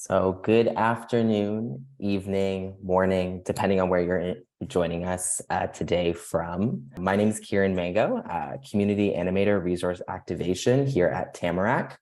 So good afternoon, evening, morning, depending on where you're joining us today from. My name is Kieran Maingot, Community Animator Resource Activation here at Tamarack.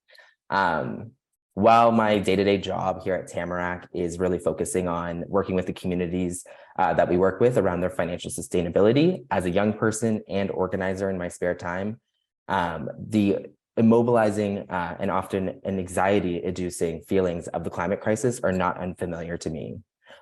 While my day-to-day job here at Tamarack is really focusing on working with the communities that we work with around their financial sustainability, as a young person and organizer in my spare time, the immobilizing and often anxiety-inducing feelings of the climate crisis are not unfamiliar to me.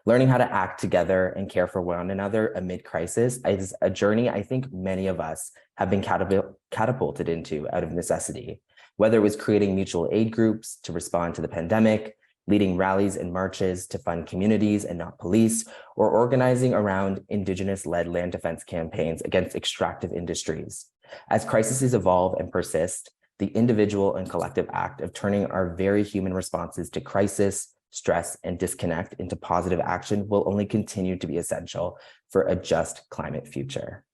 Learning how to act together and care for one another amid crisis is a journey I think many of us have been catapulted into out of necessity, whether it was creating mutual aid groups to respond to the pandemic, leading rallies and marches to fund communities and not police, or organizing around Indigenous-led land defense campaigns against extractive industries. As crises evolve and persist, the individual and collective act of turning our very human responses to crisis, stress, and disconnect into positive action will only continue to be essential for a just climate future.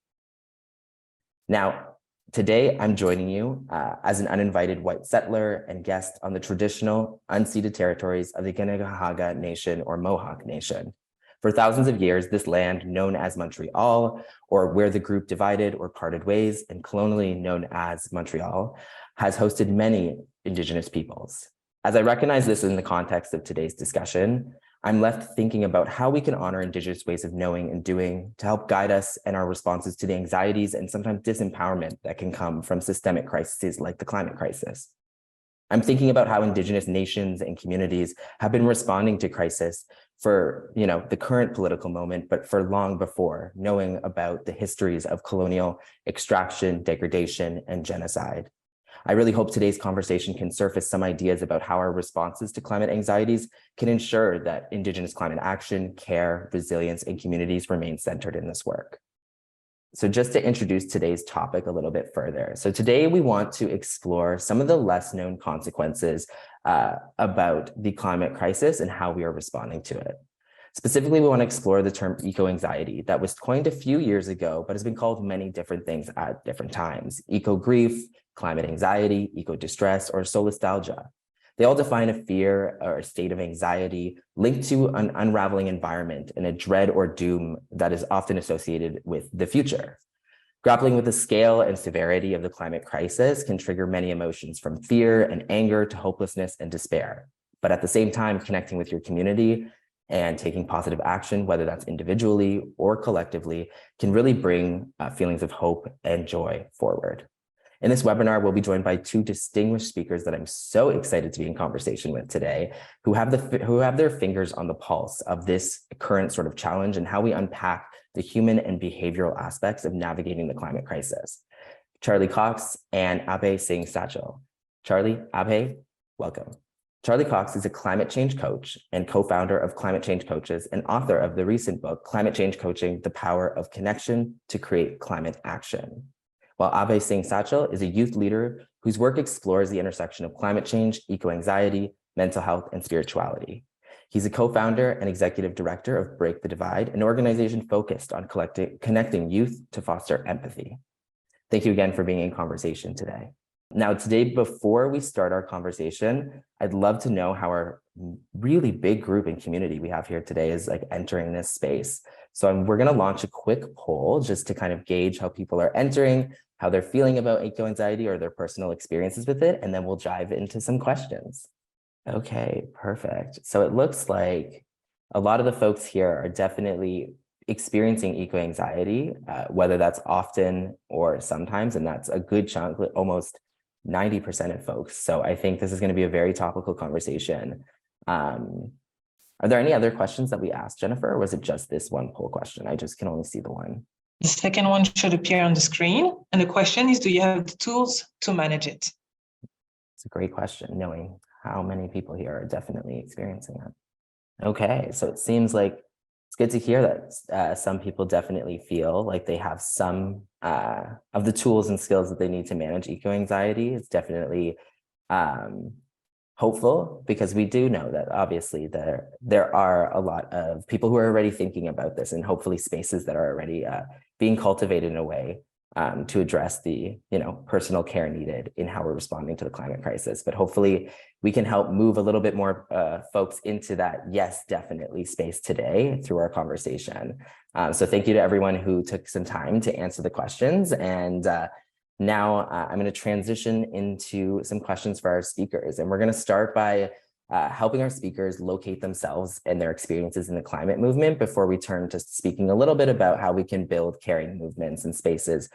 Now, today I'm joining you as an uninvited white settler and guest on the traditional unceded territories of the Kanien'kehá:ka Nation or Mohawk Nation. For thousands of years, this land, known as Montreal, or where the group divided or parted ways, and colonially known as Montreal, has hosted many Indigenous peoples. As I recognize this in the context of today's discussion, I'm left thinking about how we can honor Indigenous ways of knowing and doing to help guide us and our responses to the anxieties and sometimes disempowerment that can come from systemic crises like the climate crisis. I'm thinking about how Indigenous nations and communities have been responding to crisis for, the current political moment, but for long before, knowing about the histories of colonial extraction, degradation, and genocide. I really hope today's conversation can surface some ideas about how our responses to climate anxieties can ensure that Indigenous climate action, care, resilience, and communities remain centered in this work. So just to introduce today's topic a little bit further. So today we want to explore some of the less known consequences about the climate crisis and how we are responding to it. Specifically, we want to explore the term eco-anxiety that was coined a few years ago, but has been called many different things at different times. Eco-grief, climate anxiety, eco-distress, or solastalgia. They all define a fear or a state of anxiety linked to an unraveling environment and a dread or doom that is often associated with the future. Grappling with the scale and severity of the climate crisis can trigger many emotions from fear and anger to hopelessness and despair. But at the same time, connecting with your community and taking positive action, whether that's individually or collectively, can really bring feelings of hope and joy forward. In this webinar, we'll be joined by two distinguished speakers that I'm so excited to be in conversation with today, who have their fingers on the pulse of this current sort of challenge and how we unpack the human and behavioral aspects of navigating the climate crisis. Charly Cox and Abhay Singh Sachal. Charly, Abhay, welcome. Charly Cox is a climate change coach and co-founder of Climate Change Coaches and author of the recent book, Climate Change Coaching: The Power of Connection to Create Climate Action. While Abhay Singh Sachal is a youth leader whose work explores the intersection of climate change, eco-anxiety, mental health, and spirituality. He's a co-founder and executive director of Break the Divide, an organization focused on connecting youth to foster empathy. Thank you again for being in conversation today. Now, today, before we start our conversation, I'd love to know how our really big group and community we have here today is entering this space. So we're going to launch a quick poll just to kind of gauge how people are entering, how they're feeling about eco-anxiety or their personal experiences with it, and then we'll dive into some questions. Okay, perfect. So it looks like a lot of the folks here are definitely experiencing eco-anxiety, whether that's often or sometimes, and that's a good chunk, almost 90% of folks. So I think this is going to be a very topical conversation. Are there any other questions that we asked, Jennifer, or was it just this one poll question? I just can only see the one. The second one should appear on the screen. And the question is, do you have the tools to manage it? It's a great question, knowing how many people here are definitely experiencing it. Okay, so it seems like it's good to hear that some people definitely feel like they have some of the tools and skills that they need to manage eco-anxiety. It's definitely hopeful, because we do know that obviously there are a lot of people who are already thinking about this, and hopefully spaces that are already being cultivated in a way to address the personal care needed in how we're responding to the climate crisis. But hopefully we can help move a little bit more folks into that yes, definitely space today through our conversation. So thank you to everyone who took some time to answer the questions. And now I'm going to transition into some questions for our speakers. And we're going to start by helping our speakers locate themselves and their experiences in the climate movement before we turn to speaking a little bit about how we can build caring movements and spaces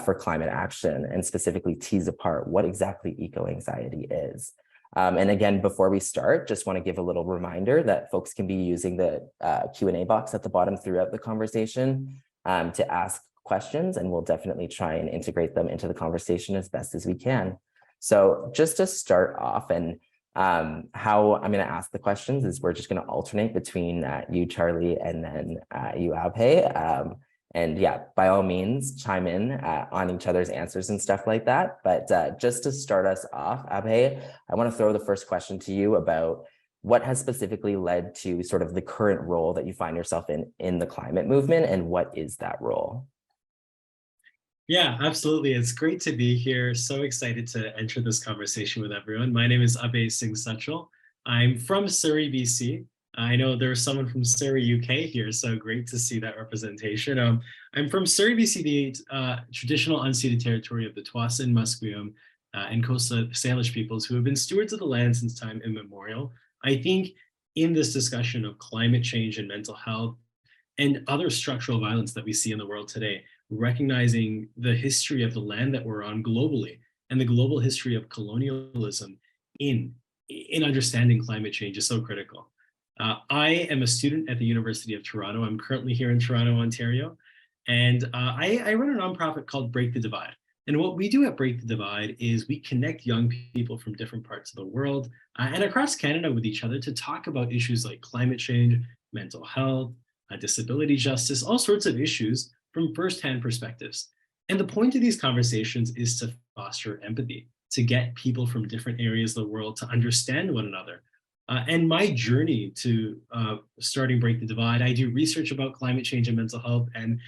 for climate action, and specifically tease apart what exactly eco-anxiety is. And again, before we start, just want to give a little reminder that folks can be using the Q&A box at the bottom throughout the conversation to ask questions, and we'll definitely try and integrate them into the conversation as best as we can. So just to start off, and how I'm going to ask the questions is we're just going to alternate between you, Charly, and then you, Abhay. And yeah, by all means, chime in on each other's answers and stuff like that. But just to start us off, Abhay, I want to throw the first question to you about what has specifically led to sort of the current role that you find yourself in the climate movement, and what is that role? Yeah, absolutely. It's great to be here. So excited to enter this conversation with everyone. My name is Abhay Singh Sachal. I'm from Surrey, BC. I know there's someone from Surrey, UK here, so great to see that representation. I'm from Surrey, BC, the traditional unceded territory of the Tsawwassen, Musqueam, and Coastal Salish peoples who have been stewards of the land since time immemorial. I think in this discussion of climate change and mental health and other structural violence that we see in the world today, recognizing the history of the land that we're on globally and the global history of colonialism in understanding climate change is so critical. I am a student at the University of Toronto. I'm currently here in Toronto, Ontario, and I run a nonprofit called Break the Divide. And what we do at Break the Divide is we connect young people from different parts of the world and across Canada with each other to talk about issues like climate change, mental health, disability justice, all sorts of issues from firsthand perspectives. And the point of these conversations is to foster empathy, to get people from different areas of the world to understand one another. And my journey to starting Break the Divide, I do research about climate change and mental health. And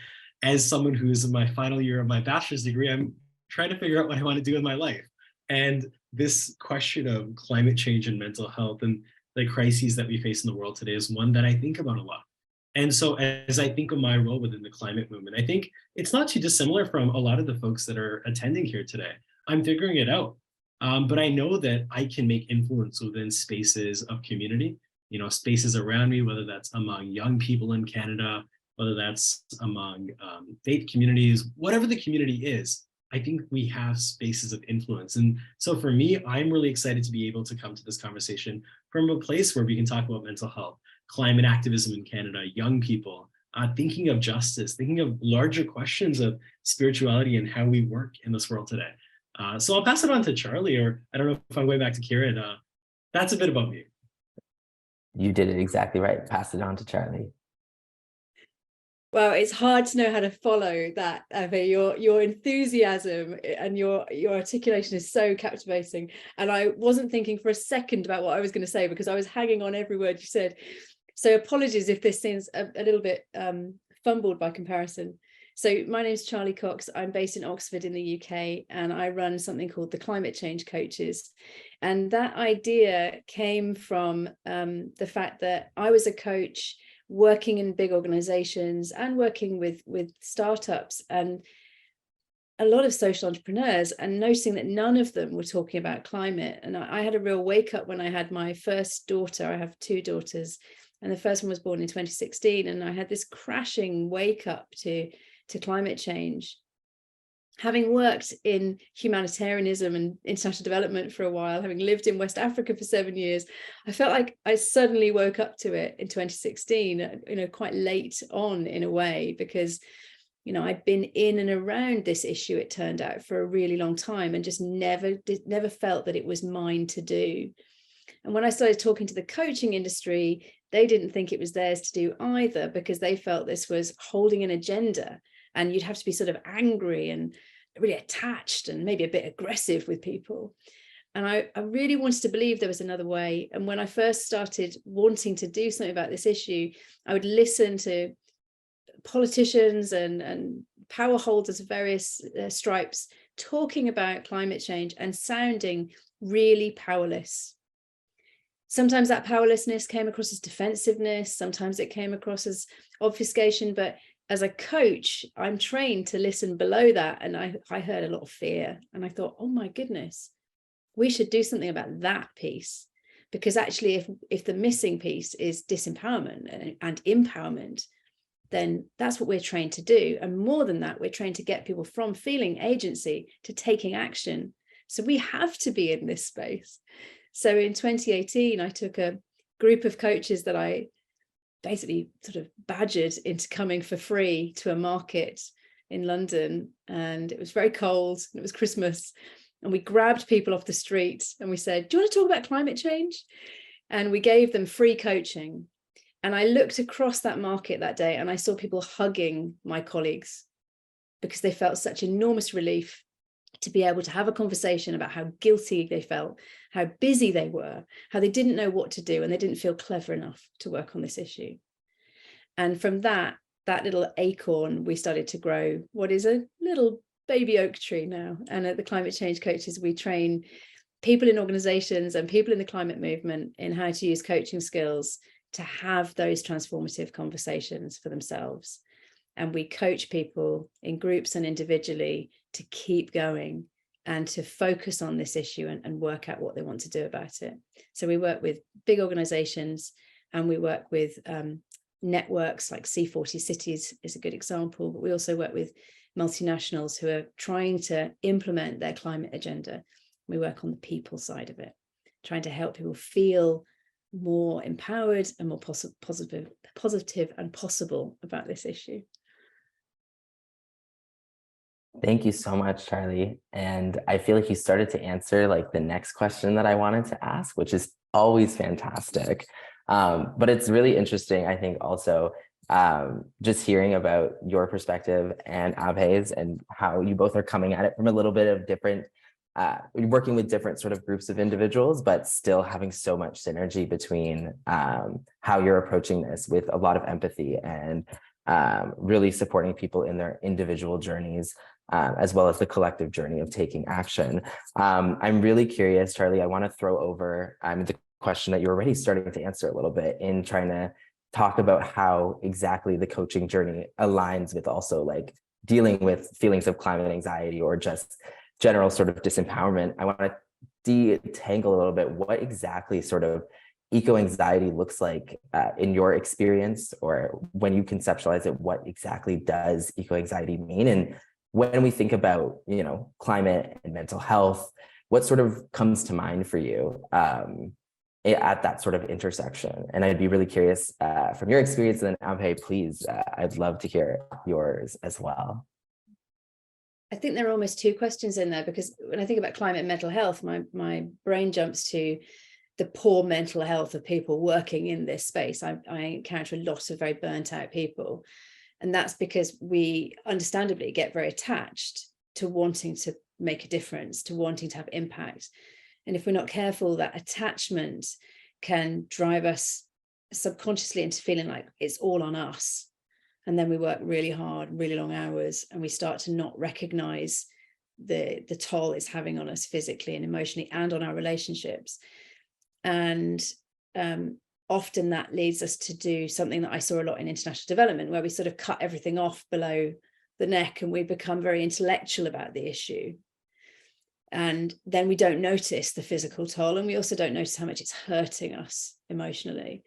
as someone who's in my final year of my bachelor's degree, I'm trying to figure out what I want to do with my life. And this question of climate change and mental health and the crises that we face in the world today is one that I think about a lot. And so as I think of my role within the climate movement, I think it's not too dissimilar from a lot of the folks that are attending here today. I'm figuring it out. But I know that I can make influence within spaces of community, spaces around me, whether that's among young people in Canada, whether that's among faith communities, whatever the community is, I think we have spaces of influence. And so for me, I'm really excited to be able to come to this conversation from a place where we can talk about mental health, climate activism in Canada, young people, thinking of justice, thinking of larger questions of spirituality and how we work in this world today. So I'll pass it on to Charly, or I don't know if I'm going back to Kieran. That's a bit about me. You did it exactly right. Pass it on to Charly. Well, it's hard to know how to follow that, Abhay. Your enthusiasm and your articulation is so captivating. And I wasn't thinking for a second about what I was going to say because I was hanging on every word you said. So apologies if this seems a little bit fumbled by comparison. So my name is Charly Cox. I'm based in Oxford in the UK, and I run something called the Climate Change Coaches. And that idea came from the fact that I was a coach working in big organizations and working with startups and a lot of social entrepreneurs, and noticing that none of them were talking about climate. And I had a real wake up when I had my first daughter. I have two daughters, and the first one was born in 2016. And I had this crashing wake up to climate change. Having worked in humanitarianism and international development for a while, having lived in West Africa for 7 years, I felt like I suddenly woke up to it in 2016, quite late on in a way, because, I'd been in and around this issue, it turned out, for a really long time, and just never felt that it was mine to do. And when I started talking to the coaching industry, they didn't think it was theirs to do either, because they felt this was holding an agenda. And you'd have to be sort of angry and really attached and maybe a bit aggressive with people. And I really wanted to believe there was another way. And when I first started wanting to do something about this issue, I would listen to politicians and power holders of various stripes talking about climate change and sounding really powerless. Sometimes that powerlessness came across as defensiveness, sometimes it came across as obfuscation, but as a coach, I'm trained to listen below that. And I heard a lot of fear, and I thought, oh my goodness, we should do something about that piece. Because actually, if the missing piece is disempowerment and empowerment, then that's what we're trained to do. And more than that, we're trained to get people from feeling agency to taking action. So we have to be in this space. So in 2018, I took a group of coaches that I basically sort of badgered into coming for free to a market in London. And it was very cold, and it was Christmas. And we grabbed people off the street and we said, do you want to talk about climate change? And we gave them free coaching. And I looked across that market that day and I saw people hugging my colleagues because they felt such enormous relief to be able to have a conversation about how guilty they felt, how busy they were, how they didn't know what to do, and they didn't feel clever enough to work on this issue. And from that little acorn, we started to grow what is a little baby oak tree now. And at the Climate Change Coaches, we train people in organizations and people in the climate movement in how to use coaching skills to have those transformative conversations for themselves. And we coach people in groups and individually to keep going and to focus on this issue and work out what they want to do about it. So we work with big organizations, and we work with networks like C40 Cities is a good example, but we also work with multinationals who are trying to implement their climate agenda. We work on the people side of it, trying to help people feel more empowered and more positive and possible about this issue. Thank you so much, Charlie. And I feel like you started to answer like the next question that I wanted to ask, which is always fantastic. But it's really interesting, I think, also just hearing about your perspective and Abhay's and how you both are coming at it from a little bit of different, working with different sort of groups of individuals, but still having so much synergy between how you're approaching this with a lot of empathy and really supporting people in their individual journeys, as well as the collective journey of taking action. I'm really curious, Charlie, I want to throw over the question that you're already starting to answer a little bit in trying to talk about how exactly the coaching journey aligns with also like dealing with feelings of climate anxiety or just general sort of disempowerment. I want to detangle a little bit what exactly sort of eco-anxiety looks like in your experience, or when you conceptualize it, what exactly does eco-anxiety mean? And when we think about, you know, climate and mental health, what sort of comes to mind for you at that sort of intersection? And I'd be really curious from your experience, and then Abhay, please, I'd love to hear yours as well. I think there are almost two questions in there, because when I think about climate and mental health, my brain jumps to the poor mental health of people working in this space. I encounter a lot of very burnt out people. And that's because we understandably get very attached to wanting to make a difference, to wanting to have impact. And if we're not careful, that attachment can drive us subconsciously into feeling like it's all on us. And then we work really hard, really long hours, and we start to not recognize the toll it's having on us physically and emotionally and on our relationships. And often that leads us to do something that I saw a lot in international development, where we sort of cut everything off below the neck and we become very intellectual about the issue. And then we don't notice the physical toll, and we also don't notice how much it's hurting us emotionally.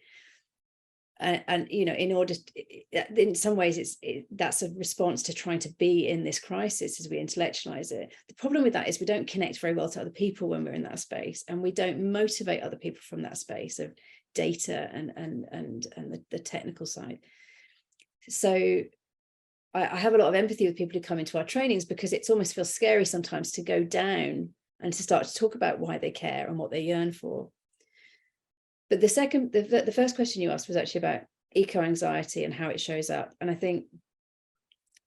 And you know, in some ways, that's a response to trying to be in this crisis as we intellectualize it. The problem with that is we don't connect very well to other people when we're in that space, and we don't motivate other people from that space of data and the technical side. So I have a lot of empathy with people who come into our trainings, because it almost feels scary sometimes to go down and to start to talk about why they care and what they yearn for. But the first question you asked was actually about eco-anxiety and how it shows up. And I think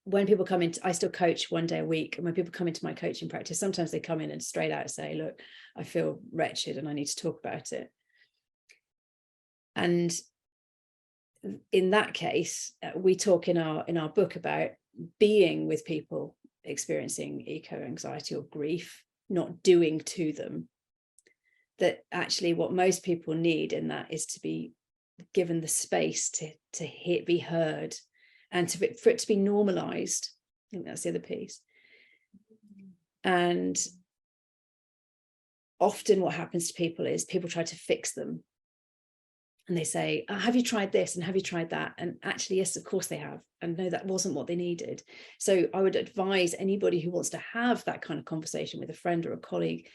when people come in, I still coach 1 day a week. And when people come into my coaching practice, sometimes they come in and straight out say, look, I feel wretched and I need to talk about it. And in that case, we talk in our book about being with people experiencing eco-anxiety or grief, not doing to them. That actually what most people need in that is to be given the space to be heard, and for it to be normalized. I think that's the other piece. And often what happens to people is people try to fix them. And they say, oh, have you tried this? And have you tried that? And actually, yes, of course they have. And no, that wasn't what they needed. So I would advise anybody who wants to have that kind of conversation with a friend or a colleague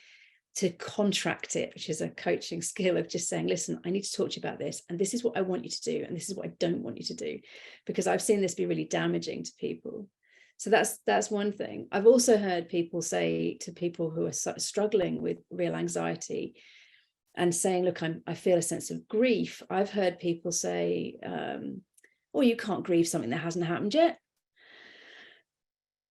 to contract it, which is a coaching skill of just saying, listen, I need to talk to you about this. And this is what I want you to do. And this is what I don't want you to do. Because I've seen this be really damaging to people. So that's one thing. I've also heard people say to people who are struggling with real anxiety and saying, look, I feel a sense of grief. I've heard people say, oh, you can't grieve something that hasn't happened yet.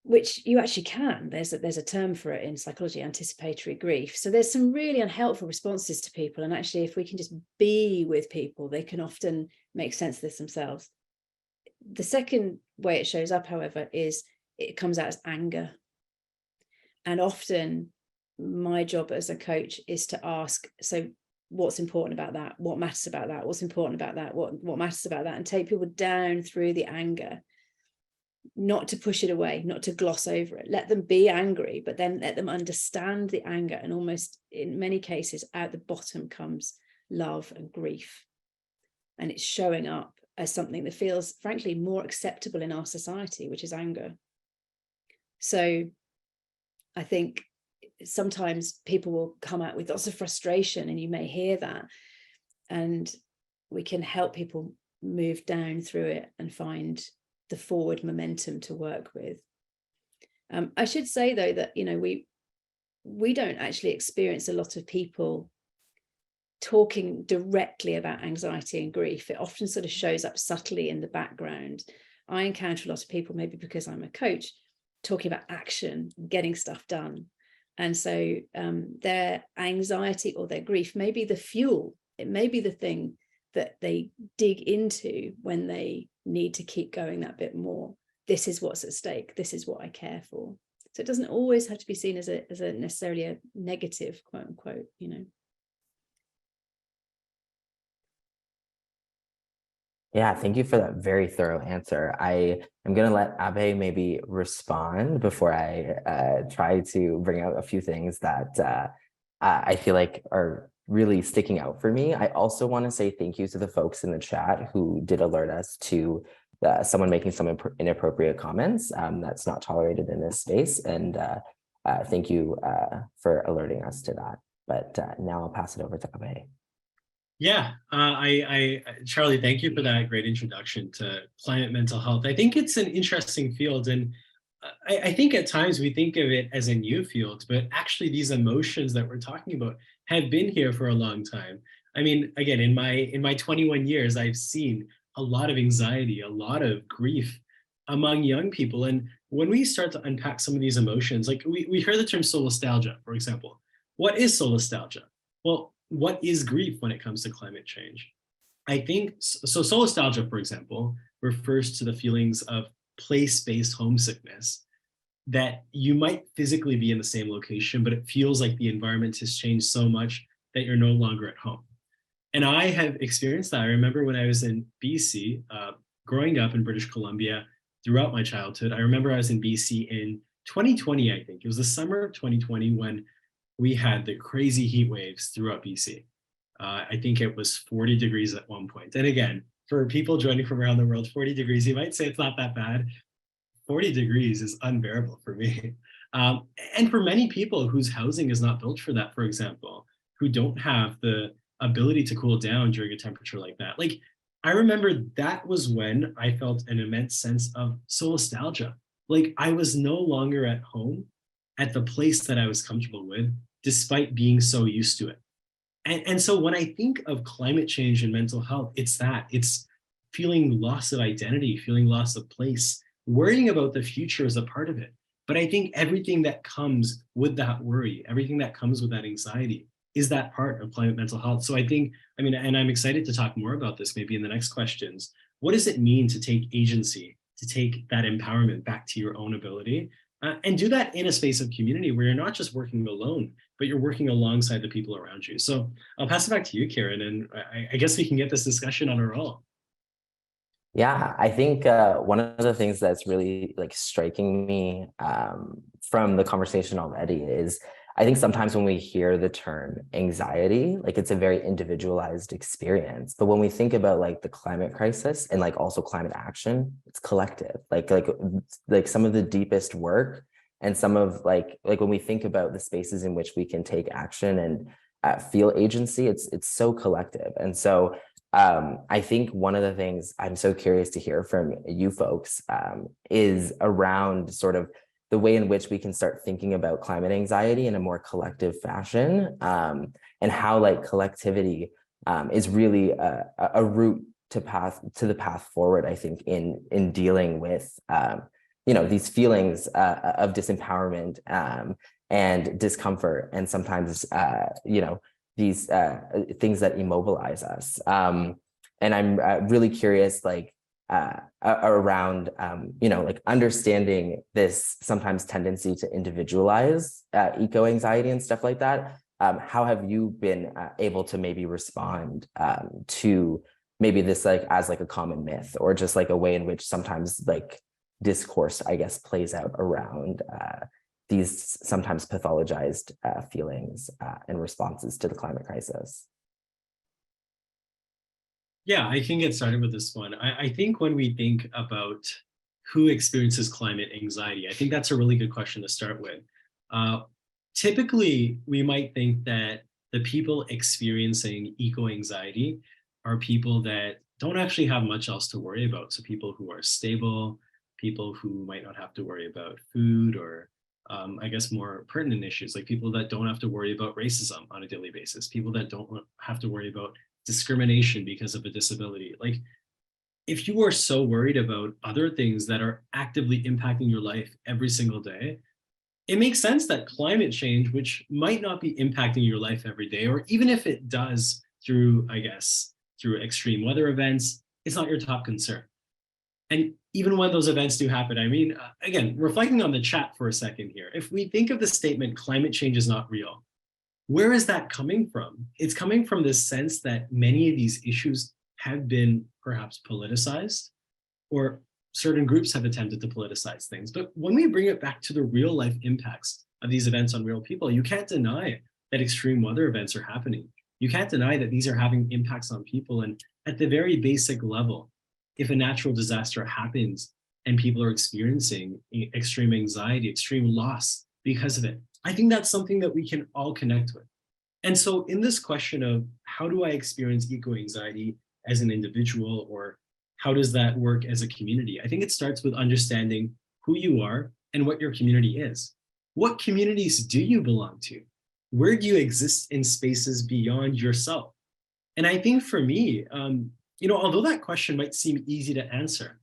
Which you actually can. There's a term for it in psychology, anticipatory grief. So there's some really unhelpful responses to people. And actually, if we can just be with people, they can often make sense of this themselves. The second way it shows up, however, is it comes out as anger. And often my job as a coach is to ask, so what's important about that? What matters about that? What's important about that? What matters about that? And take people down through the anger. Not to push it away, not to gloss over it. Let them be angry, but then let them understand the anger. And almost in many cases, out the bottom comes love and grief. And it's showing up as something that feels, frankly, more acceptable in our society, which is anger. So I think sometimes people will come out with lots of frustration, and you may hear that. And we can help people move down through it and find the forward momentum to work with. I should say though that we don't actually experience a lot of people talking directly about anxiety and grief. It often sort of shows up subtly in the background. I encounter a lot of people, maybe because I'm a coach, talking about action, getting stuff done. And so their anxiety or their grief may be the fuel. It may be the thing that they dig into when they need to keep going that bit more. This is what's at stake. This is what I care for. So it doesn't always have to be seen as a necessarily a negative, quote unquote, Yeah, thank you for that very thorough answer. I am going to let Abhay maybe respond before I try to bring out a few things that I feel like are really sticking out for me. I also want to say thank you to the folks in the chat who did alert us to someone making some inappropriate comments. That's not tolerated in this space. And thank you for alerting us to that. But now I'll pass it over to Abhay. Yeah, Charlie, thank you for that great introduction to climate mental health. I think it's an interesting field, and I think at times we think of it as a new field, but actually these emotions that we're talking about have been here for a long time. I mean, again, in my 21 years, I've seen a lot of anxiety, a lot of grief among young people. And when we start to unpack some of these emotions, like we heard the term solastalgia, for example. What is solastalgia? Well, what is grief when it comes to climate change? I think, so solastalgia, for example, refers to the feelings of place-based homesickness, that you might physically be in the same location, but it feels like the environment has changed so much that you're no longer at home. And I have experienced that. I remember when I was in BC, growing up in British Columbia throughout my childhood. I remember I was in BC in 2020, I think. It was the summer of 2020 when we had the crazy heat waves throughout BC. I think it was 40 degrees at one point. And again, for people joining from around the world, 40 degrees, you might say it's not that bad. 40 degrees is unbearable for me. And for many people whose housing is not built for that, for example, who don't have the ability to cool down during a temperature like that. Like, I remember that was when I felt an immense sense of solastalgia. Like, I was no longer at home at the place that I was comfortable with, despite being so used to it. And so when I think of climate change and mental health, it's feeling loss of identity, feeling loss of place, worrying about the future is a part of it. But I think everything that comes with that worry, everything that comes with that anxiety is that part of climate mental health. So I think, and I'm excited to talk more about this maybe in the next questions. What does it mean to take agency, to take that empowerment back to your own ability, and do that in a space of community where you're not just working alone, but you're working alongside the people around you. So I'll pass it back to you, Kieran, and I guess we can get this discussion on a roll. Yeah, I think one of the things that's really like striking me from the conversation already is I think sometimes when we hear the term anxiety, like it's a very individualized experience. But when we think about like the climate crisis and like also climate action, it's collective. Like some of the deepest work and some of like when we think about the spaces in which we can take action and feel agency, it's so collective. And so I think one of the things I'm so curious to hear from you folks is around sort of the way in which we can start thinking about climate anxiety in a more collective fashion, and how like collectivity is really a route to the path forward, I think, in dealing with these feelings of disempowerment and discomfort, and sometimes these things that immobilize us. And I'm really curious, like around like understanding this sometimes tendency to individualize eco-anxiety and stuff like that. How have you been able to maybe respond to maybe this like as like a common myth, or just like a way in which sometimes like discourse, I guess, plays out around these sometimes pathologized feelings and responses to the climate crisis? Yeah, I can get started with this one. I think when we think about who experiences climate anxiety, I think that's a really good question to start with. Typically, we might think that the people experiencing eco-anxiety are people that don't actually have much else to worry about. So people who are stable, people who might not have to worry about food, or I guess more pertinent issues, like people that don't have to worry about racism on a daily basis, people that don't have to worry about discrimination because of a disability. Like, if you are so worried about other things that are actively impacting your life every single day, it makes sense that climate change, which might not be impacting your life every day, or even if it does through, I guess, through extreme weather events, it's not your top concern. And even when those events do happen, I mean, again, reflecting on the chat for a second here, if we think of the statement, climate change is not real, where is that coming from? It's coming from this sense that many of these issues have been perhaps politicized, or certain groups have attempted to politicize things. But when we bring it back to the real life impacts of these events on real people, you can't deny that extreme weather events are happening. You can't deny that these are having impacts on people. And at the very basic level, if a natural disaster happens and people are experiencing extreme anxiety, extreme loss because of it, I think that's something that we can all connect with. And so in this question of how do I experience eco-anxiety as an individual, or how does that work as a community, I think it starts with understanding who you are and what your community is. What communities do you belong to? Where do you exist in spaces beyond yourself? And I think for me, although that question might seem easy to answer,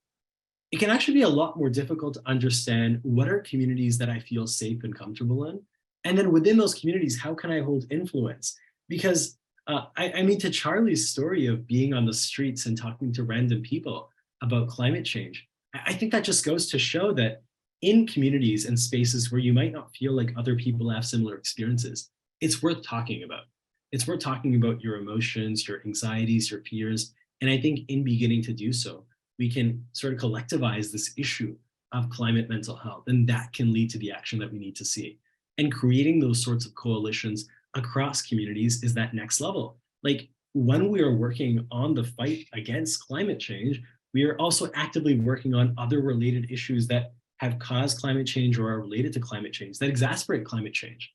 it can actually be a lot more difficult to understand what are communities that I feel safe and comfortable in. And then within those communities, how can I hold influence? Because I mean, to Charlie's story of being on the streets and talking to random people about climate change, I think that just goes to show that in communities and spaces where you might not feel like other people have similar experiences, it's worth talking about. It's worth talking about your emotions, your anxieties, your fears. And I think in beginning to do so, we can sort of collectivize this issue of climate mental health, and that can lead to the action that we need to see. And creating those sorts of coalitions across communities is that next level. Like, when we are working on the fight against climate change, we are also actively working on other related issues that have caused climate change or are related to climate change, that exacerbate climate change.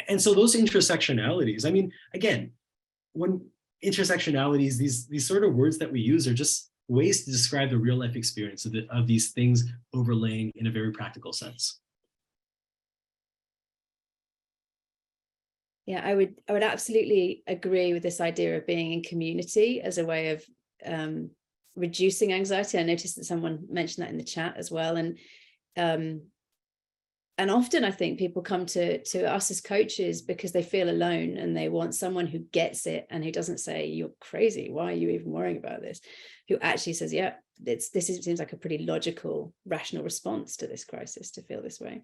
And so those intersectionalities, I mean, again, when intersectionalities, these sort of words that we use are just ways to describe the real life experience of these things overlaying in a very practical sense. Yeah, I would absolutely agree with this idea of being in community as a way of reducing anxiety. I noticed that someone mentioned that in the chat as well. And often I think people come to us as coaches because they feel alone and they want someone who gets it and who doesn't say, you're crazy, why are you even worrying about this? Who actually says, yeah, seems like a pretty logical, rational response to this crisis to feel this way.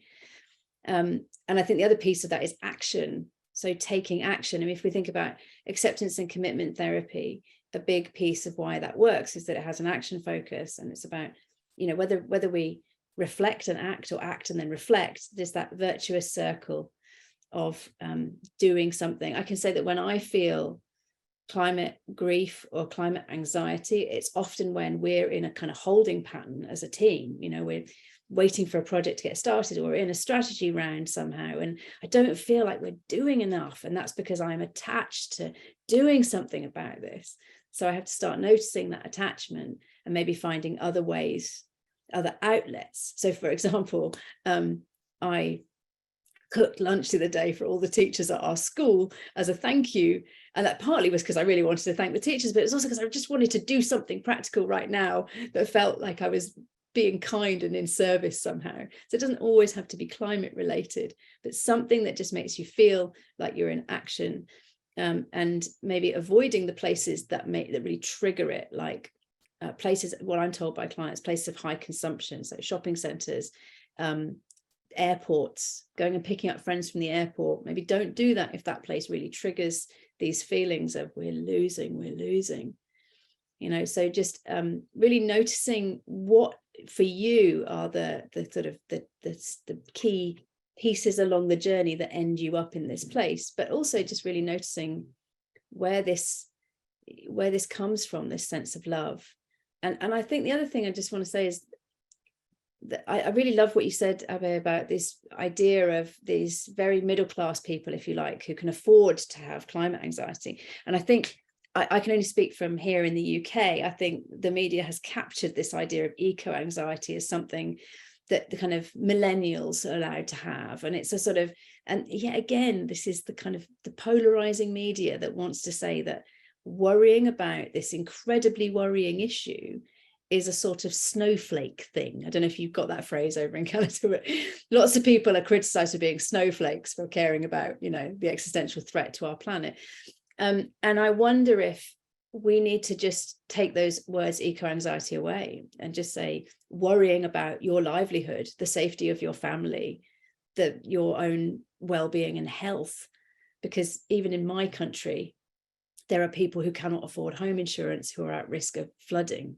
And I think the other piece of that is action. So taking action. I mean, if we think about acceptance and commitment therapy, a big piece of why that works is that it has an action focus, and it's about, you know, whether we reflect and act or act and then reflect, there's that virtuous circle of doing something. I can say that when I feel climate grief or climate anxiety, it's often when we're in a kind of holding pattern as a team. You know, we're waiting for a project to get started, or in a strategy round somehow, and I don't feel like we're doing enough, and that's because I'm attached to doing something about this. So I have to start noticing that attachment and maybe finding other ways, other outlets. So for example, I cooked lunch the other day for all the teachers at our school as a thank you, and that partly was because I really wanted to thank the teachers, but it was also because I just wanted to do something practical right now that felt like I was being kind and in service somehow. So it doesn't always have to be climate related, but something that just makes you feel like you're in action, and maybe avoiding the places that really trigger it, like places, what I'm told by clients, places of high consumption, so shopping centres, airports, going and picking up friends from the airport. Maybe don't do that if that place really triggers these feelings of we're losing, you know. So just really noticing what for you are the sort of the key pieces along the journey that end you up in this place, but also just really noticing where this comes from, this sense of love. And I think the other thing I just want to say is that I really love what you said, Abhay, about this idea of these very middle class people, if you like, who can afford to have climate anxiety. And I think I can only speak from here in the UK. I think the media has captured this idea of eco-anxiety as something that the kind of millennials are allowed to have. And it's a sort of, and yet again, this is the kind of the polarizing media that wants to say that worrying about this incredibly worrying issue is a sort of snowflake thing. I don't know if you've got that phrase over in Canada, but lots of people are criticized for being snowflakes, for caring about, you know, the existential threat to our planet. And I wonder if we need to just take those words eco-anxiety away and just say worrying about your livelihood, the safety of your family, your own well-being and health. Because even in my country, there are people who cannot afford home insurance who are at risk of flooding,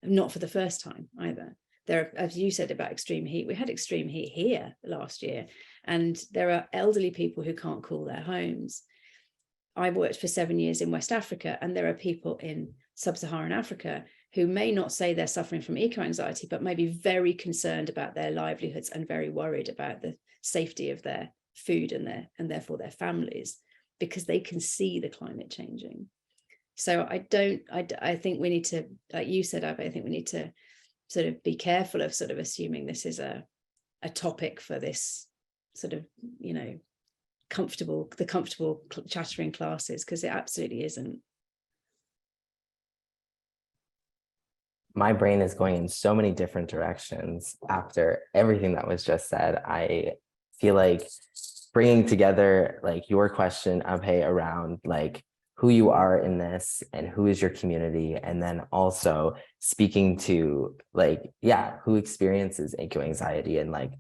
not for the first time either. There are, as you said about extreme heat, we had extreme heat here last year, and there are elderly people who can't cool their homes. I worked for 7 years in West Africa, and there are people in sub-Saharan Africa who may not say they're suffering from eco-anxiety, but may be very concerned about their livelihoods and very worried about the safety of their food and therefore their families, because they can see the climate changing. So I think we need to, like you said, Abhay, I think we need to sort of be careful of sort of assuming this is a topic for this sort of, you know, comfortable chattering classes, because it absolutely isn't. My brain is going in so many different directions after everything that was just said. I feel like bringing together like your question, Abhay, around like who you are in this and who is your community, and then also speaking to like, yeah, who experiences eco-anxiety, and like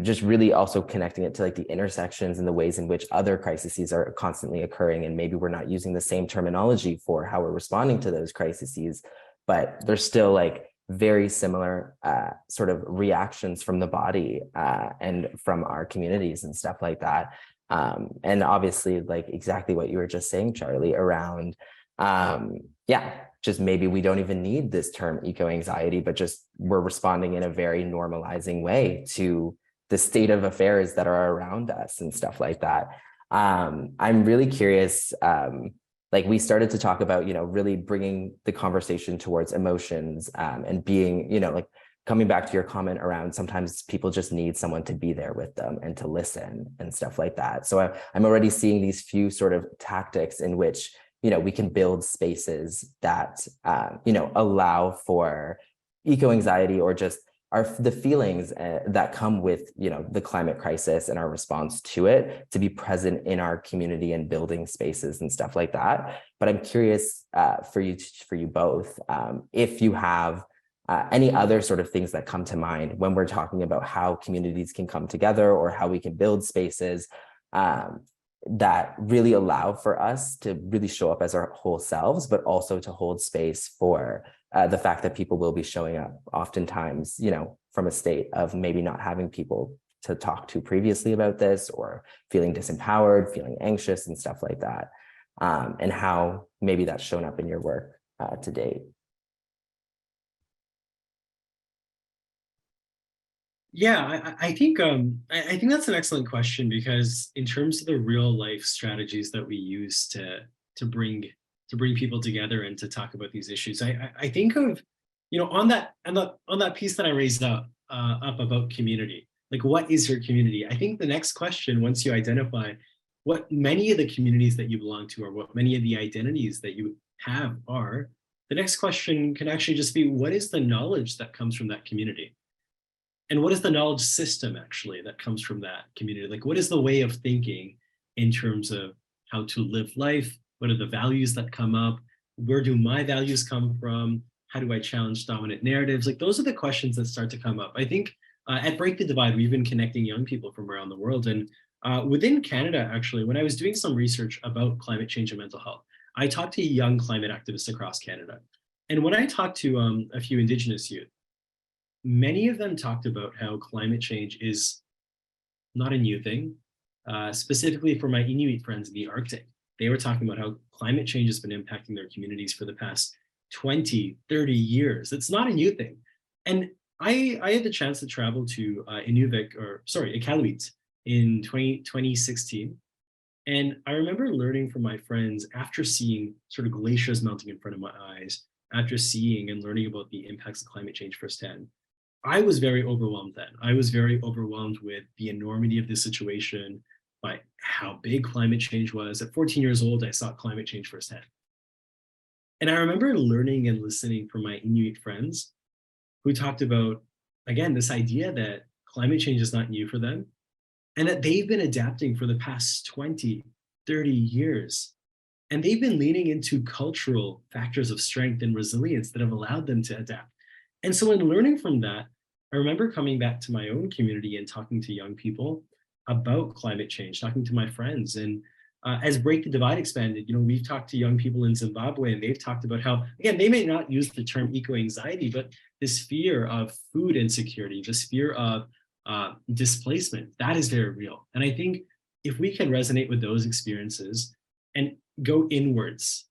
just really also connecting it to like the intersections and the ways in which other crises are constantly occurring. And maybe we're not using the same terminology for how we're responding to those crises, but there's still like very similar sort of reactions from the body and from our communities and stuff like that. And obviously, like exactly what you were just saying, Charly, around, just maybe we don't even need this term eco-anxiety, but just we're responding in a very normalizing way to the state of affairs that are around us and stuff like that. I'm really curious, like we started to talk about, you know, really bringing the conversation towards emotions and being, you know, like coming back to your comment around sometimes people just need someone to be there with them and to listen and stuff like that. So I'm already seeing these few sort of tactics in which, you know, we can build spaces that, you know, allow for eco-anxiety or just the feelings that come with, the climate crisis and our response to it, to be present in our community and building spaces and stuff like that. But I'm curious for you both, if you have any other sort of things that come to mind when we're talking about how communities can come together or how we can build spaces that really allow for us to really show up as our whole selves, but also to hold space for the fact that people will be showing up oftentimes, from a state of maybe not having people to talk to previously about this, or feeling disempowered, feeling anxious and stuff like that, and how maybe that's shown up in your work to date. Yeah, I think that's an excellent question, because in terms of the real life strategies that we use to bring people together and to talk about these issues, I think of, on that piece that I raised up about community, like, what is your community? I think the next question, once you identify what many of the communities that you belong to, or what many of the identities that you have are, the next question can actually just be, what is the knowledge that comes from that community? And what is the knowledge system actually that comes from that community? Like, what is the way of thinking in terms of how to live life? What are the values that come up? Where do my values come from? How do I challenge dominant narratives? Like, those are the questions that start to come up. I think at Break the Divide, we've been connecting young people from around the world. And within Canada, actually, when I was doing some research about climate change and mental health, I talked to young climate activists across Canada. And when I talked to a few Indigenous youth, many of them talked about how climate change is not a new thing. Specifically for my Inuit friends in the Arctic, they were talking about how climate change has been impacting their communities for the past 20, 30 years. It's not a new thing. And I had the chance to travel to Iqaluit in 2016. And I remember learning from my friends, after seeing sort of glaciers melting in front of my eyes, after seeing and learning about the impacts of climate change firsthand, I was very overwhelmed then. I was very overwhelmed with the enormity of the situation, by how big climate change was. At 14 years old, I saw climate change firsthand. And I remember learning and listening from my Inuit friends who talked about, again, this idea that climate change is not new for them, and that they've been adapting for the past 20, 30 years. And they've been leaning into cultural factors of strength and resilience that have allowed them to adapt. And so in learning from that, I remember coming back to my own community and talking to young people about climate change, talking to my friends. And as Break the Divide expanded, we've talked to young people in Zimbabwe, and they've talked about how, again, they may not use the term eco-anxiety, but this fear of food insecurity, this fear of displacement, that is very real. And I think if we can resonate with those experiences and go inwards,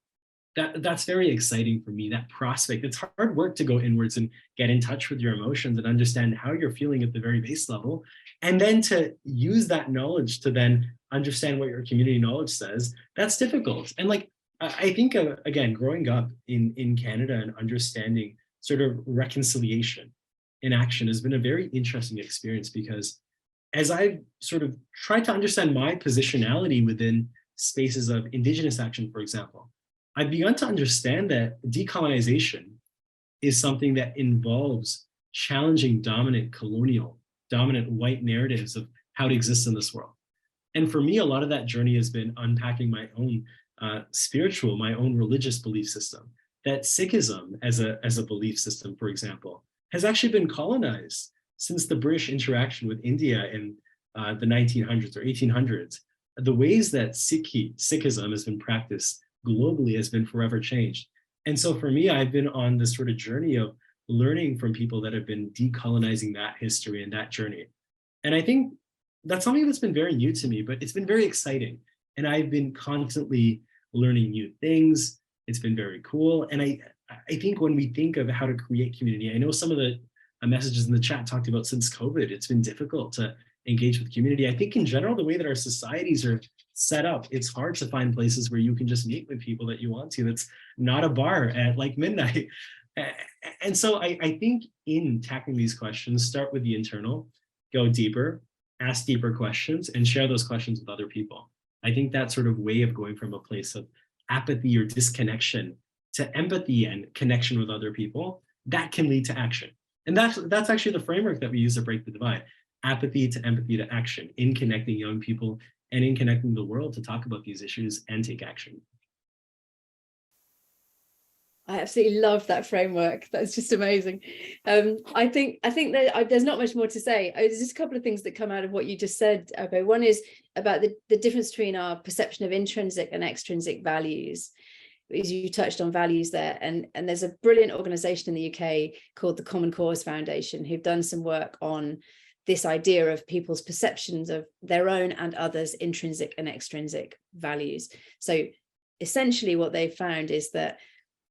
that's very exciting for me, that prospect. It's hard work to go inwards and get in touch with your emotions and understand how you're feeling at the very base level, and then to use that knowledge to then understand what your community knowledge says. That's difficult. And like, I think, again, growing up in Canada and understanding sort of reconciliation in action has been a very interesting experience, because as I've sort of tried to understand my positionality within spaces of Indigenous action, for example, I've begun to understand that decolonization is something that involves challenging dominant white narratives of how to exist in this world. And for me, a lot of that journey has been unpacking my own spiritual, my own religious belief system. That Sikhism as a belief system, for example, has actually been colonized since the British interaction with India in the 1900s or 1800s. The ways that Sikhism has been practiced globally has been forever changed. And so for me, I've been on this sort of journey of learning from people that have been decolonizing that history and that journey. And I think that's something that's been very new to me, but it's been very exciting. And I've been constantly learning new things. It's been very cool. And I think when we think of how to create community, I know some of the messages in the chat talked about since COVID, it's been difficult to engage with community. I think in general, the way that our societies are set up, it's hard to find places where you can just meet with people that you want to. That's not a bar at like midnight. And so I think in tackling these questions, start with the internal, go deeper, ask deeper questions, and share those questions with other people. I think that sort of way of going from a place of apathy or disconnection to empathy and connection with other people, that can lead to action. And that's actually the framework that we use to break the divide. Apathy to empathy to action, in connecting young people and in connecting the world to talk about these issues and take action. I absolutely love that framework. That's just amazing. I think that there's not much more to say. There's just a couple of things that come out of what you just said, Abhay. One is about the difference between our perception of intrinsic and extrinsic values. As you touched on values there, and there's a brilliant organization in the UK called the Common Cause Foundation who've done some work on this idea of people's perceptions of their own and others' intrinsic and extrinsic values. So essentially what they've found is that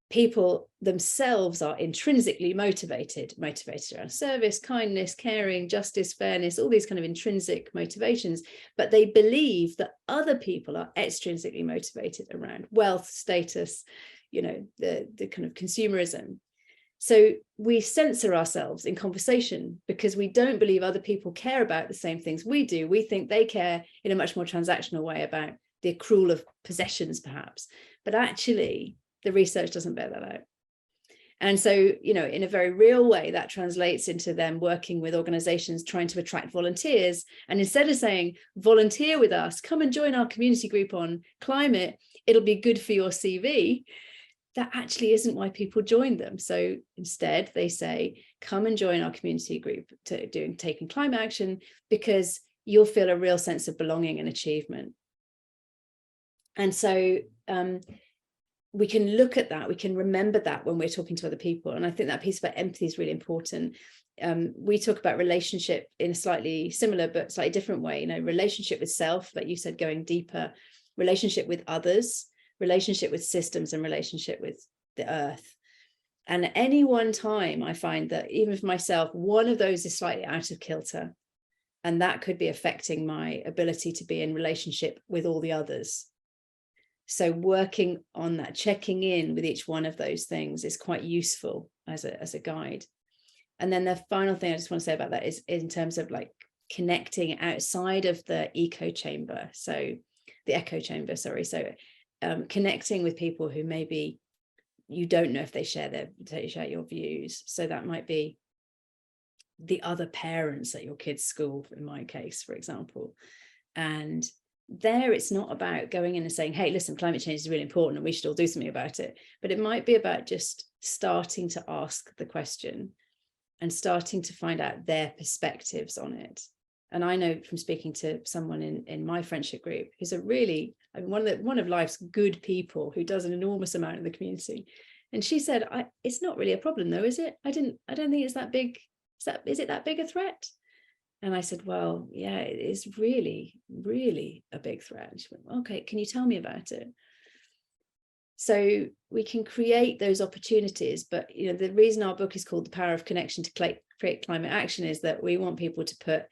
people themselves are intrinsically motivated around service, kindness, caring, justice, fairness, all these kind of intrinsic motivations, but they believe that other people are extrinsically motivated around wealth, status, the kind of consumerism. So we censor ourselves in conversation because we don't believe other people care about the same things we do. We think they care in a much more transactional way about the accrual of possessions, perhaps, but actually the research doesn't bear that out. And so, in a very real way, that translates into them working with organizations trying to attract volunteers. And instead of saying, volunteer with us, come and join our community group on climate, it'll be good for your CV. That actually isn't why people join them. So instead they say, come and join our community group taking climate action because you'll feel a real sense of belonging and achievement. And so, we can look at that, we can remember that when we're talking to other people. And I think that piece about empathy is really important. We talk about relationship in a slightly similar but slightly different way, relationship with self, like you said, going deeper, relationship with others, relationship with systems, and relationship with the earth. And at any one time, I find that even for myself, one of those is slightly out of kilter. And that could be affecting my ability to be in relationship with all the others. So working on that, checking in with each one of those things is quite useful as a guide. And then the final thing I just want to say about that is in terms of like connecting outside of the echo chamber. So the echo chamber, sorry. So connecting with people who maybe you don't know if they share your views. So that might be the other parents at your kid's school, in my case, for example. And there it's not about going in and saying, hey, listen, climate change is really important and we should all do something about it. But it might be about just starting to ask the question and starting to find out their perspectives on it. And I know from speaking to someone in my friendship group who's one of life's good people who does an enormous amount in the community. And she said, it's not really a problem though, is it? I don't think it's that big. Is it that big a threat? And I said, well, yeah, it is really, really a big threat. And she went, okay, can you tell me about it? So we can create those opportunities. But, the reason our book is called The Power of Connection to Create Climate Action is that we want people to put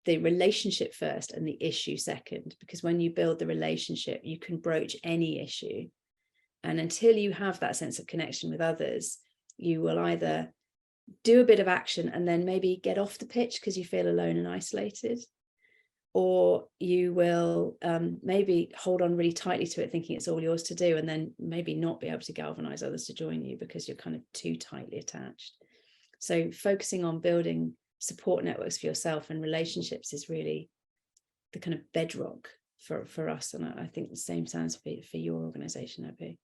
the relationship first and the issue second, because when you build the relationship, you can broach any issue. And until you have that sense of connection with others, you will either do a bit of action and then maybe get off the pitch because you feel alone and isolated, or you will maybe hold on really tightly to it thinking it's all yours to do, and then maybe not be able to galvanize others to join you because you're kind of too tightly attached. So focusing on building support networks for yourself and relationships is really the kind of bedrock for us, and I think the same sounds for your organization, Abhay.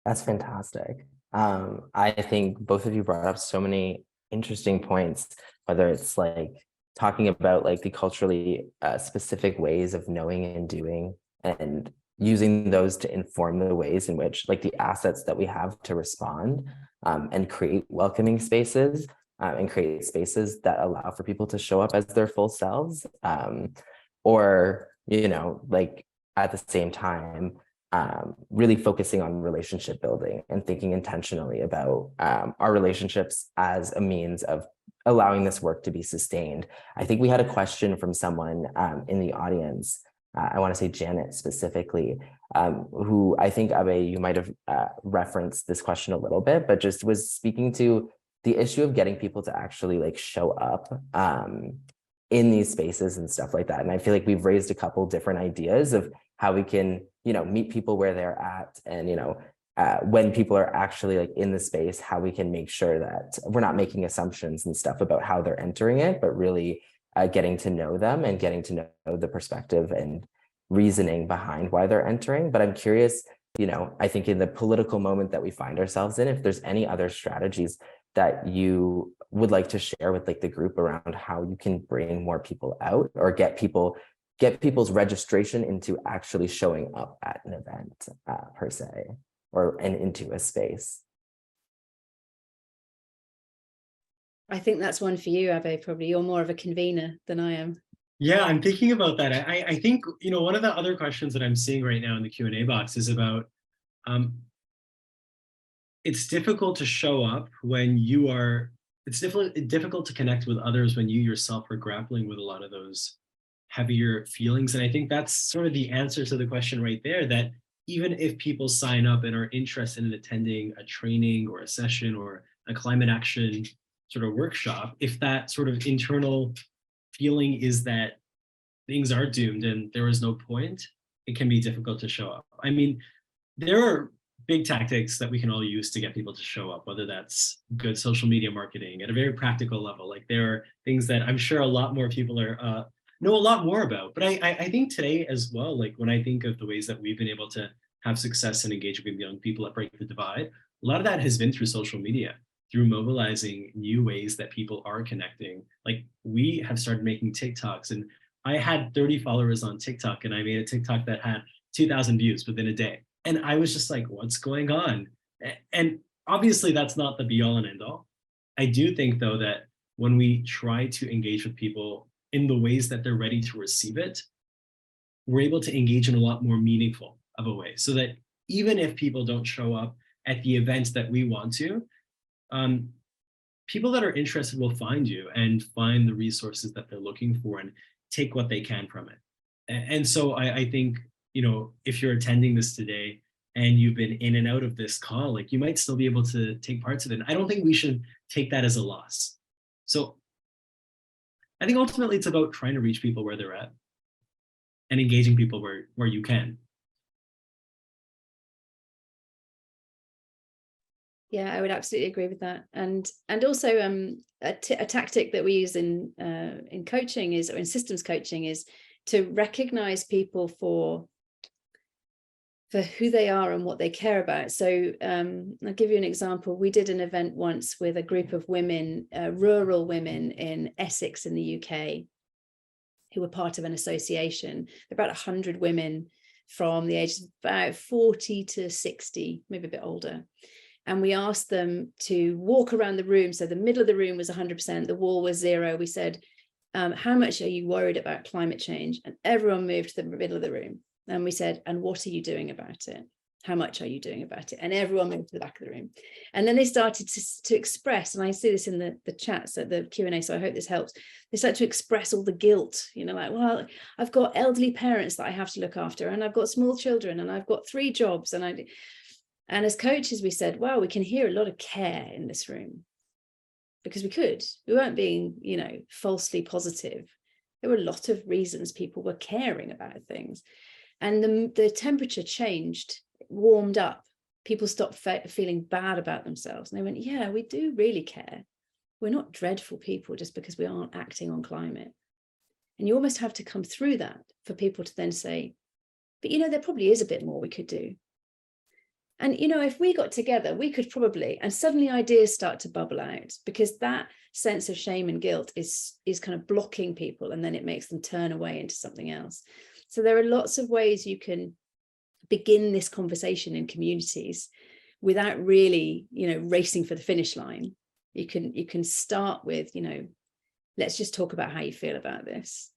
That's fantastic. I think both of you brought up so many interesting points, whether it's like talking about like the culturally specific ways of knowing and doing, and using those to inform the ways in which like the assets that we have to respond and create welcoming spaces and create spaces that allow for people to show up as their full selves, or, like at the same time, really focusing on relationship building and thinking intentionally about our relationships as a means of allowing this work to be sustained. I think we had a question from someone in the audience, I want to say Janet specifically, who I think, Abhay, you might have referenced this question a little bit, but just was speaking to the issue of getting people to actually like show up in these spaces and stuff like that. And I feel like we've raised a couple different ideas of how we can, meet people where they're at and, when people are actually like in the space, how we can make sure that we're not making assumptions and stuff about how they're entering it, but really getting to know them and getting to know the perspective and reasoning behind why they're entering. But I'm curious, I think in the political moment that we find ourselves in, if there's any other strategies that you would like to share with like the group around how you can bring more people out or get people's registration into actually showing up at an event per se, and into a space. I think that's one for you, Abhay, probably. You're more of a convener than I am. Yeah, I'm thinking about that. I think, one of the other questions that I'm seeing right now in the Q&A box is about, it's difficult to show up when it's difficult to connect with others when you yourself are grappling with a lot of those heavier feelings. And I think that's sort of the answer to the question right there, that even if people sign up and are interested in attending a training or a session or a climate action sort of workshop, if that sort of internal feeling is that things are doomed and there is no point, it can be difficult to show up. I mean, there are big tactics that we can all use to get people to show up, whether that's good social media marketing at a very practical level. Like there are things that I'm sure a lot more people are know a lot more about. But I think today as well, like when I think of the ways that we've been able to have success and engage with young people at Break the Divide, a lot of that has been through social media, through mobilizing new ways that people are connecting. Like we have started making TikToks, and I had 30 followers on TikTok, and I made a TikTok that had 2,000 views within a day. And I was just like, what's going on? And obviously that's not the be all and end all. I do think though that when we try to engage with people in the ways that they're ready to receive it, we're able to engage in a lot more meaningful of a way, so that even if people don't show up at the events that we want to, people that are interested will find you and find the resources that they're looking for and take what they can from it. And so I think, if you're attending this today and you've been in and out of this call, like you might still be able to take parts of it. And I don't think we should take that as a loss. So I think ultimately it's about trying to reach people where they're at and engaging people where you can. Yeah, I would absolutely agree with that. And also a tactic that we use in coaching or in systems coaching is to recognize people for who they are and what they care about. So I'll give you an example. We did an event once with a group of women, rural women in Essex in the UK, who were part of an association, about 100 women from the ages of about 40 to 60, maybe a bit older. And we asked them to walk around the room. So the middle of the room was 100%, the wall was 0. We said, how much are you worried about climate change? And everyone moved to the middle of the room. And we said, and what are you doing about it? How much are you doing about it? And everyone moved to the back of the room. And then they started to express, and I see this in the chats at the Q&A, so I hope this helps. They start to express all the guilt, like, well, I've got elderly parents that I have to look after, and I've got small children, and I've got 3 jobs. And as coaches, we said, wow, we can hear a lot of care in this room, because we weren't being, falsely positive. There were a lot of reasons people were caring about things. And the temperature changed, warmed up. People stopped feeling bad about themselves. And they went, yeah, we do really care. We're not dreadful people just because we aren't acting on climate. And you almost have to come through that for people to then say, but there probably is a bit more we could do. And, if we got together, we could probably, and suddenly ideas start to bubble out, because that sense of shame and guilt is kind of blocking people, and then it makes them turn away into something else. So there are lots of ways you can begin this conversation in communities without really, racing for the finish line. You can start with, let's just talk about how you feel about this.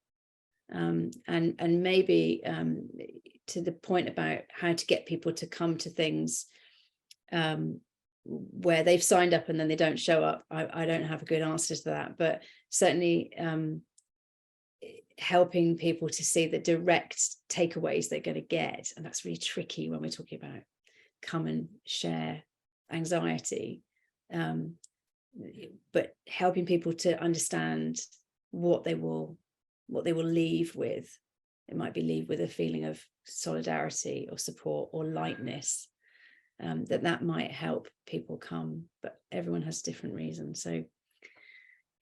And maybe to the point about how to get people to come to things where they've signed up and then they don't show up. I don't have a good answer to that, but certainly helping people to see the direct takeaways they're going to get. And that's really tricky when we're talking about come and share anxiety, but helping people to understand what they will leave with. It might be leave with a feeling of solidarity or support or lightness. that might help people come, but everyone has different reasons. So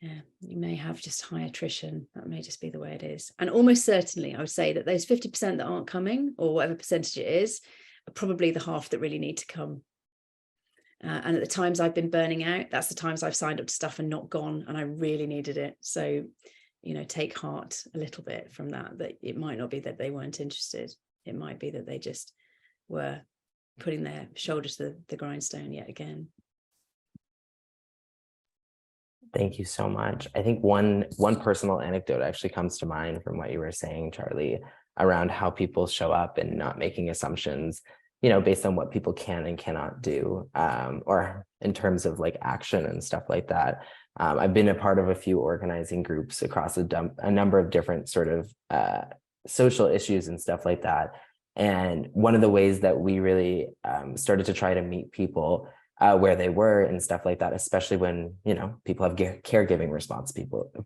yeah, you may have just high attrition. That may just be the way it is. And almost certainly, I would say that those 50% that aren't coming, or whatever percentage it is, are probably the half that really need to come. And at the times I've been burning out, that's the times I've signed up to stuff and not gone, and I really needed it. So, you know, take heart a little bit from that it might not be that they weren't interested. It might be that they just were putting their shoulder to the grindstone yet again. Thank you so much. I think one personal anecdote actually comes to mind from what you were saying, Charlie, around how people show up and not making assumptions, you know, based on what people can and cannot do, or in terms of like action and stuff like that. I've been a part of a few organizing groups across a number of different sort of social issues and stuff like that. And one of the ways that we really started to try to meet people where they were and stuff like that, especially when, you know, people have caregiving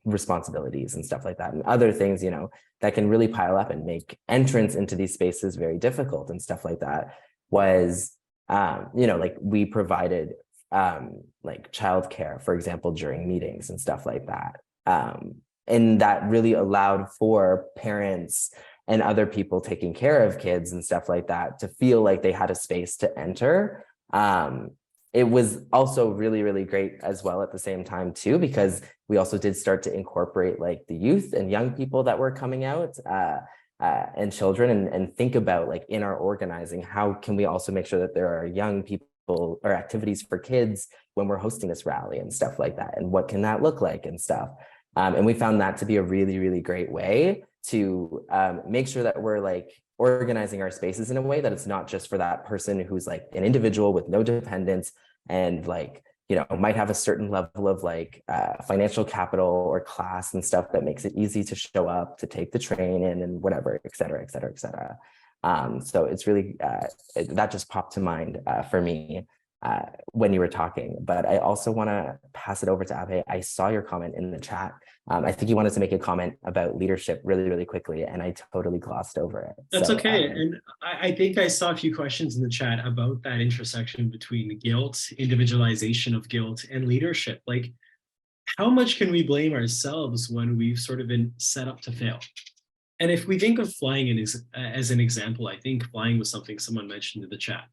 responsibilities and stuff like that, and other things, you know, that can really pile up and make entrance into these spaces very difficult and stuff like that, was, you know, like we provided like childcare, for example, during meetings and stuff like that. And that really allowed for parents and other people taking care of kids and stuff like that to feel like they had a space to enter. It was also really, really great as well at the same time too, because we also did start to incorporate like the youth and young people that were coming out and children, and think about like in our organizing, how can we also make sure that there are young people or activities for kids when we're hosting this rally and stuff like that, and what can that look like and stuff. And we found that to be a really, really great way to make sure that we're like organizing our spaces in a way that it's not just for that person who's like an individual with no dependents and like, you know, might have a certain level of like financial capital or class and stuff that makes it easy to show up, to take the train in and whatever, et cetera, et cetera, et cetera. So it's really, that just popped to mind for me when you were talking. But I also want to pass it over to Abhay. I saw your comment in the chat. I think you wanted to make a comment about leadership really, really quickly, and I totally glossed over it. That's so, okay. And I think I saw a few questions in the chat about that intersection between guilt, individualization of guilt, and leadership. Like, how much can we blame ourselves when we've sort of been set up to fail? And if we think of flying as an example, I think flying was something someone mentioned in the chat.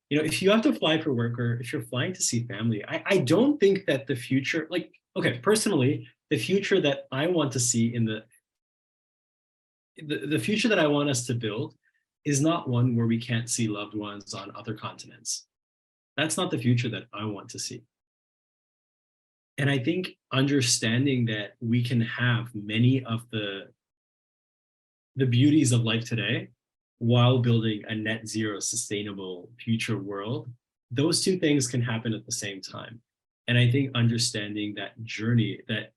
You know, if you have to fly for work, or if you're flying to see family, I don't think that the future, like, okay, personally, the future that I want to see in the future that I want us to build is not one where we can't see loved ones on other continents. That's not the future that I want to see. And I think understanding that we can have many of the beauties of life today while building a net zero sustainable future world, those two things can happen at the same time. And I think understanding that journey, that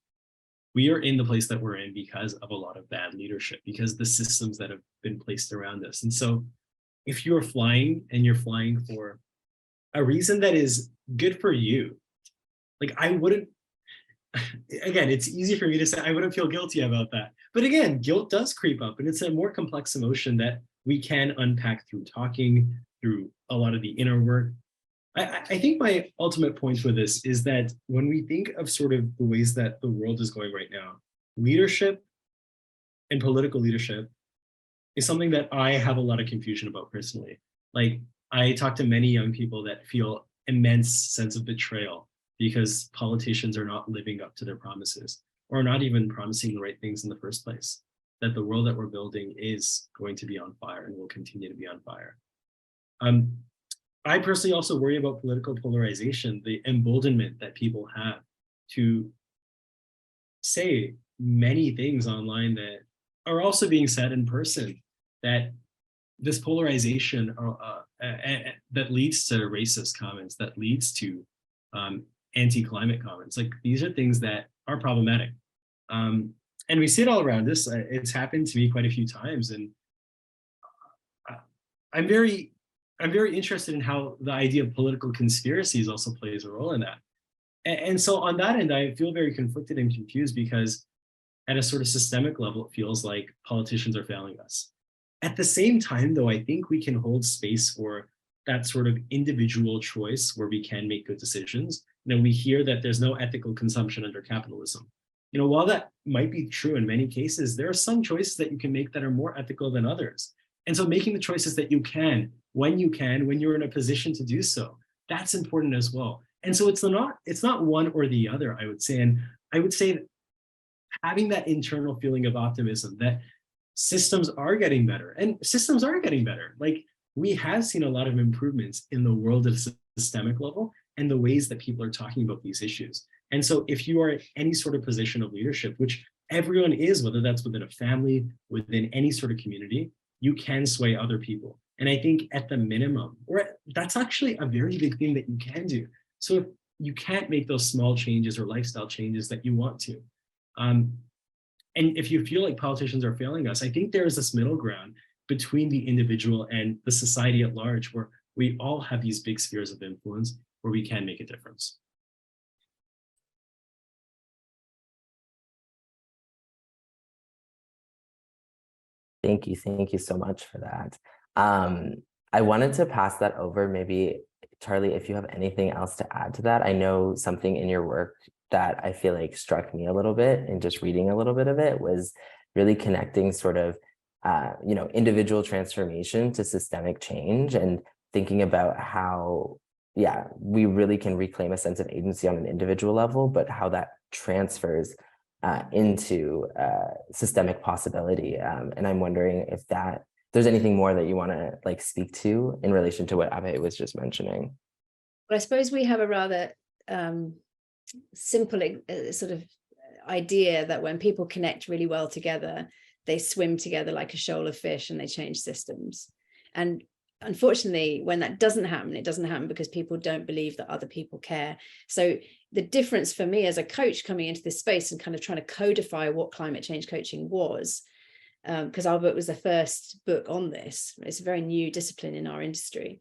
we are in the place that we're in because of a lot of bad leadership, because the systems that have been placed around us. And so if you're flying and you're flying for a reason that is good for you, like I wouldn't, again, it's easy for me to say, I wouldn't feel guilty about that. But again, guilt does creep up, and it's a more complex emotion that we can unpack through talking, through a lot of the inner work. I think my ultimate point for this is that when we think of sort of the ways that the world is going right now, leadership and political leadership is something that I have a lot of confusion about personally. Like, I talk to many young people that feel immense sense of betrayal because politicians are not living up to their promises, or not even promising the right things in the first place, that the world that we're building is going to be on fire and will continue to be on fire. I personally also worry about political polarization, the emboldenment that people have to say many things online that are also being said in person, that this polarization that leads to racist comments, that leads to anti-climate comments. Like, these are things that are problematic. And we see it all around us. It's happened to me quite a few times. And I'm very interested in how the idea of political conspiracies also plays a role in that. And so on that end, I feel very conflicted and confused, because at a sort of systemic level, it feels like politicians are failing us. At the same time, though, I think we can hold space for that sort of individual choice where we can make good decisions. We hear that there's no ethical consumption under capitalism. While that might be true in many cases, there are some choices that you can make that are more ethical than others. And so making the choices that you can, when you're in a position to do so, that's important as well. And so it's not one or the other, I would say. And I would say that having that internal feeling of optimism that systems are getting better, and systems are getting better. Like, we have seen a lot of improvements in the world at a systemic level and the ways that people are talking about these issues. And so if you are in any sort of position of leadership, which everyone is, whether that's within a family, within any sort of community, you can sway other people. And I think at the minimum, that's actually a very big thing that you can do. So if you can't make those small changes or lifestyle changes that you want to, and if you feel like politicians are failing us, I think there is this middle ground between the individual and the society at large, where we all have these big spheres of influence where we can make a difference. Thank you so much for that. I wanted to pass that over. Maybe, Charly, if you have anything else to add to that. I know something in your work that I feel like struck me a little bit, and just reading a little bit of it, was really connecting sort of individual transformation to systemic change, and thinking about how, we really can reclaim a sense of agency on an individual level, but how that transfers into systemic possibility. And I'm wondering if there's anything more that you want to speak to in relation to what Abhay was just mentioning. Well, I suppose we have a rather simple sort of idea that when people connect really well together, they swim together like a shoal of fish and they change systems. And unfortunately, when that doesn't happen, it doesn't happen because people don't believe that other people care. So the difference for me as a coach coming into this space and kind of trying to codify what climate change coaching was, because our book was the first book on this, it's a very new discipline in our industry,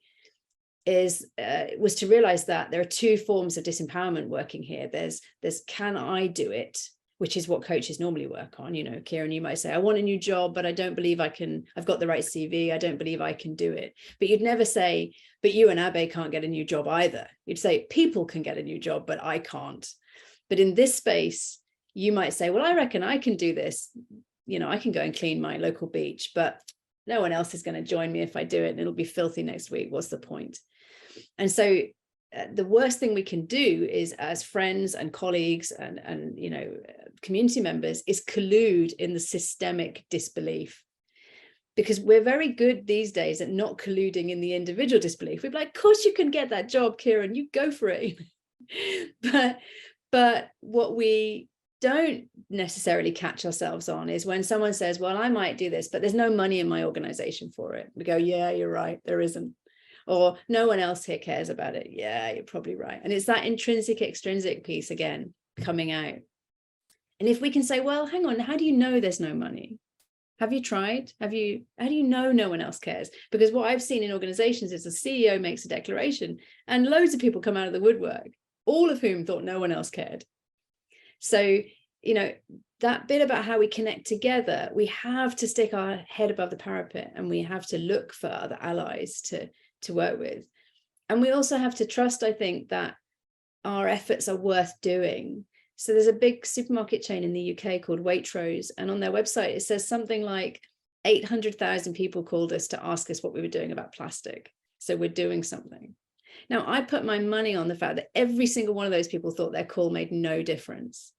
was to realize that there are two forms of disempowerment working here. There's can I do it, which is what coaches normally work on. Kieran, you might say, I want a new job, but I don't believe I've got the right CV. I don't believe I can do it. But you'd never say, but you and Abhay can't get a new job either. You'd say, people can get a new job, but I can't. But in this space, you might say, well, I reckon I can do this. I can go and clean my local beach, but no one else is going to join me if I do it, and it'll be filthy next week. What's the point? And so the worst thing we can do is, as friends and colleagues and community members, is collude in the systemic disbelief, because we're very good these days at not colluding in the individual disbelief. We'd be like, of course you can get that job, Kieran, you go for it. but what we don't necessarily catch ourselves on is when someone says, well, I might do this, but there's no money in my organization for it. We go, yeah, you're right, there isn't. Or no one else here cares about it. Yeah, you're probably right. And it's that intrinsic, extrinsic piece again coming out. And if we can say, well, hang on, how do you know there's no money? Have you tried? How do you know no one else cares? Because what I've seen in organizations is the CEO makes a declaration and loads of people come out of the woodwork, all of whom thought no one else cared. So, that bit about how we connect together, we have to stick our head above the parapet, and we have to look for other allies to work with. And we also have to trust, I think, that our efforts are worth doing. So there's a big supermarket chain in the UK called Waitrose, and on their website it says something like 800,000 people called us to ask us what we were doing about plastic. So we're doing something. Now, I put my money on the fact that every single one of those people thought their call made no difference.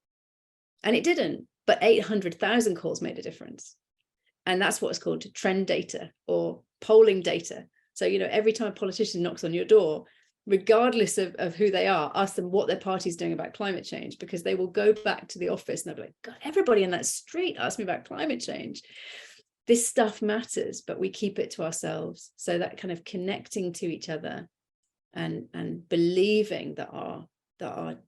And it didn't, but 800,000 calls made a difference. And that's what's called trend data or polling data. So, every time a politician knocks on your door, regardless of who they are, ask them what their party's doing about climate change, because they will go back to the office and they'll be like, God, everybody in that street asked me about climate change. This stuff matters, but we keep it to ourselves. So that kind of connecting to each other and believing that our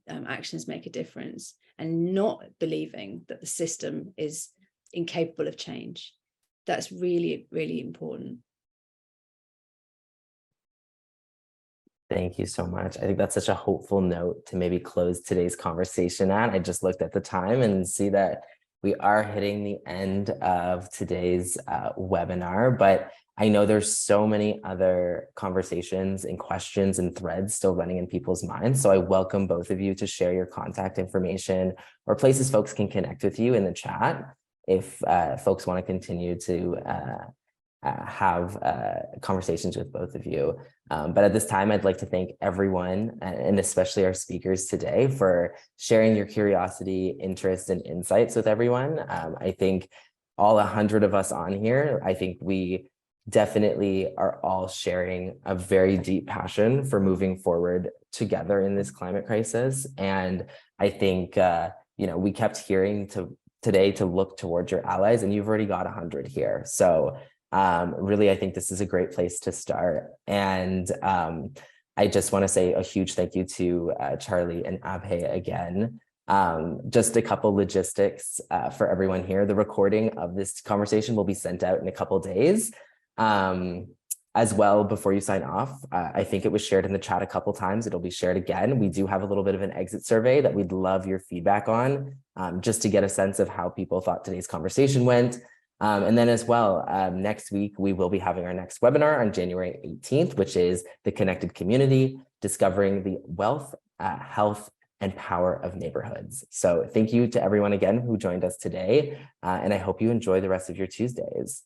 actions make a difference, and not believing that the system is incapable of change. That's really, really important. Thank you so much. I think that's such a hopeful note to maybe close today's conversation at. I just looked at the time and see that we are hitting the end of today's webinar, but I know there's so many other conversations and questions and threads still running in people's minds. So I welcome both of you to share your contact information or places folks can connect with you in the chat if folks want to continue to have conversations with both of you. But at this time, I'd like to thank everyone, and especially our speakers today, for sharing your curiosity, interest, and insights with everyone. I think all 100 of us on here, I think we definitely are all sharing a very deep passion for moving forward together in this climate crisis. And I think, we kept hearing today to look towards your allies, and you've already got 100 here. So really, I think this is a great place to start. And I just want to say a huge thank you to Charly and Abhay again. Just a couple logistics for everyone here. The recording of this conversation will be sent out in a couple days. As well, before you sign off, I think it was shared in the chat a couple times. It'll be shared again. We do have a little bit of an exit survey that we'd love your feedback on, just to get a sense of how people thought today's conversation went. And then as well, next week, we will be having our next webinar on January 18th, which is the Connected Community, Discovering the Wealth, Health, and Power of Neighborhoods. So thank you to everyone again who joined us today, and I hope you enjoy the rest of your Tuesdays.